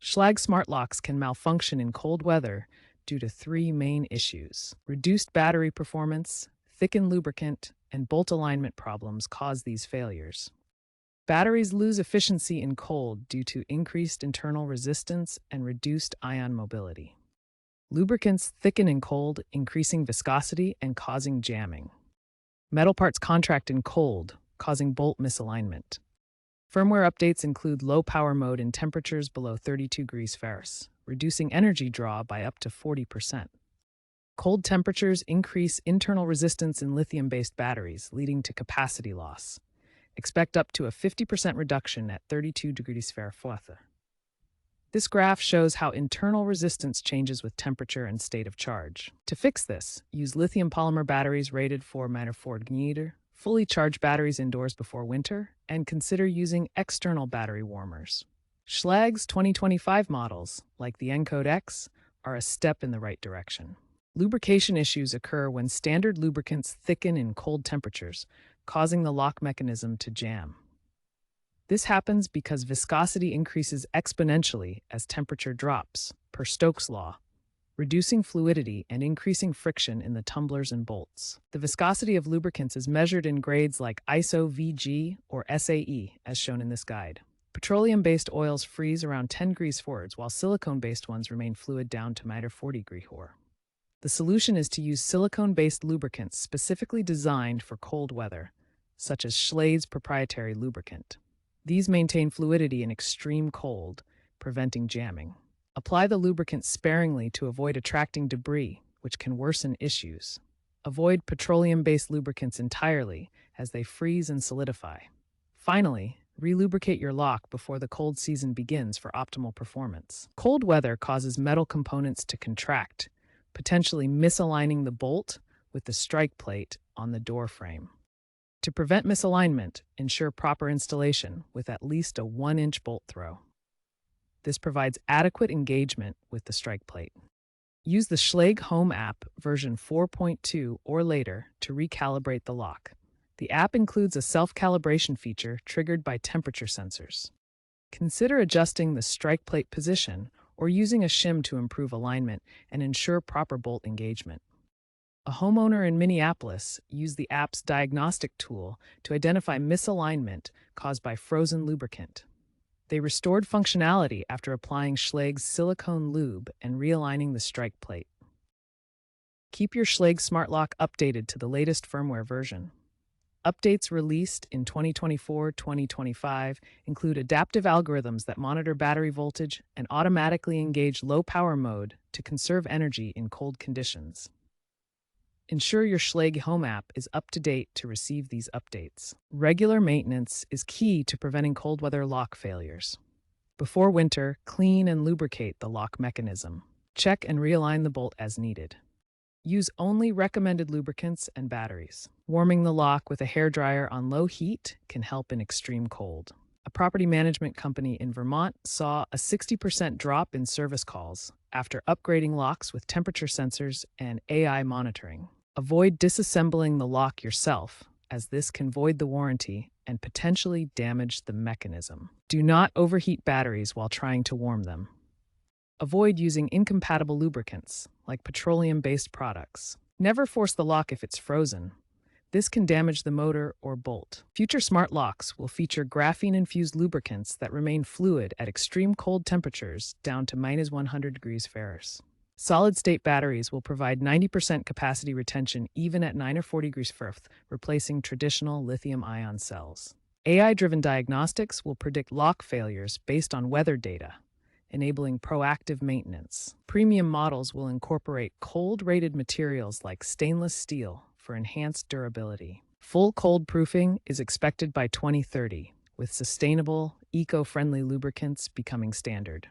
Schlage Smart Locks can malfunction in cold weather due to three main issues. Reduced battery performance, thickened lubricant, and bolt alignment problems cause these failures. Batteries lose efficiency in cold due to increased internal resistance and reduced ion mobility. Lubricants thicken in cold, increasing viscosity and causing jamming. Metal parts contract in cold, causing bolt misalignment. Firmware updates include low power mode in temperatures below 32 degrees Fahrenheit, reducing energy draw by up to 40%. Cold temperatures increase internal resistance in lithium-based batteries, leading to capacity loss. Expect up to a 50% reduction at 32 degrees Fahrenheit. This graph shows how internal resistance changes with temperature and state of charge. To fix this, use lithium polymer batteries rated for -4 fully charged batteries indoors before winter, and consider using external battery warmers. Schlage's 2025 models, like the Encode X, are a step in the right direction. Lubrication issues occur when standard lubricants thicken in cold temperatures, causing the lock mechanism to jam. This happens because viscosity increases exponentially as temperature drops, per Stokes' law, reducing fluidity and increasing friction in the tumblers and bolts. The viscosity of lubricants is measured in grades like ISO VG or SAE, as shown in this guide. Petroleum-based oils freeze around 10 degrees forwards, while silicone-based ones remain fluid down to -40 degrees Celsius. The solution is to use silicone-based lubricants specifically designed for cold weather, such as Schlage's proprietary lubricant. These maintain fluidity in extreme cold, preventing jamming. Apply the lubricant sparingly to avoid attracting debris, which can worsen issues. Avoid petroleum-based lubricants entirely, as they freeze and solidify. Finally, relubricate your lock before the cold season begins for optimal performance. Cold weather causes metal components to contract, potentially misaligning the bolt with the strike plate on the door frame. To prevent misalignment, ensure proper installation with at least a 1-inch bolt throw. This provides adequate engagement with the strike plate. Use the Schlage Home app version 4.2 or later to recalibrate the lock. The app includes a self-calibration feature triggered by temperature sensors. Consider adjusting the strike plate position or using a shim to improve alignment and ensure proper bolt engagement. A homeowner in Minneapolis used the app's diagnostic tool to identify misalignment caused by frozen lubricant. They restored functionality after applying Schlage's silicone lube and realigning the strike plate. Keep your Schlage Smart Lock updated to the latest firmware version. Updates released in 2024-2025 include adaptive algorithms that monitor battery voltage and automatically engage low power mode to conserve energy in cold conditions. Ensure your Schlage Home app is up to date to receive these updates. Regular maintenance is key to preventing cold weather lock failures. Before winter, clean and lubricate the lock mechanism. Check and realign the bolt as needed. Use only recommended lubricants and batteries. Warming the lock with a hairdryer on low heat can help in extreme cold. A property management company in Vermont saw a 60% drop in service calls after upgrading locks with temperature sensors and AI monitoring. Avoid disassembling the lock yourself, as this can void the warranty and potentially damage the mechanism. Do not overheat batteries while trying to warm them. Avoid using incompatible lubricants, like petroleum-based products. Never force the lock if it's frozen. This can damage the motor or bolt. Future smart locks will feature graphene-infused lubricants that remain fluid at extreme cold temperatures down to -100 degrees Fahrenheit. Solid-state batteries will provide 90% capacity retention even at 9 or 40 degrees Fahrenheit, replacing traditional lithium-ion cells. AI-driven diagnostics will predict lock failures based on weather data, enabling proactive maintenance. Premium models will incorporate cold-rated materials like stainless steel for enhanced durability. Full cold proofing is expected by 2030, with sustainable, eco-friendly lubricants becoming standard.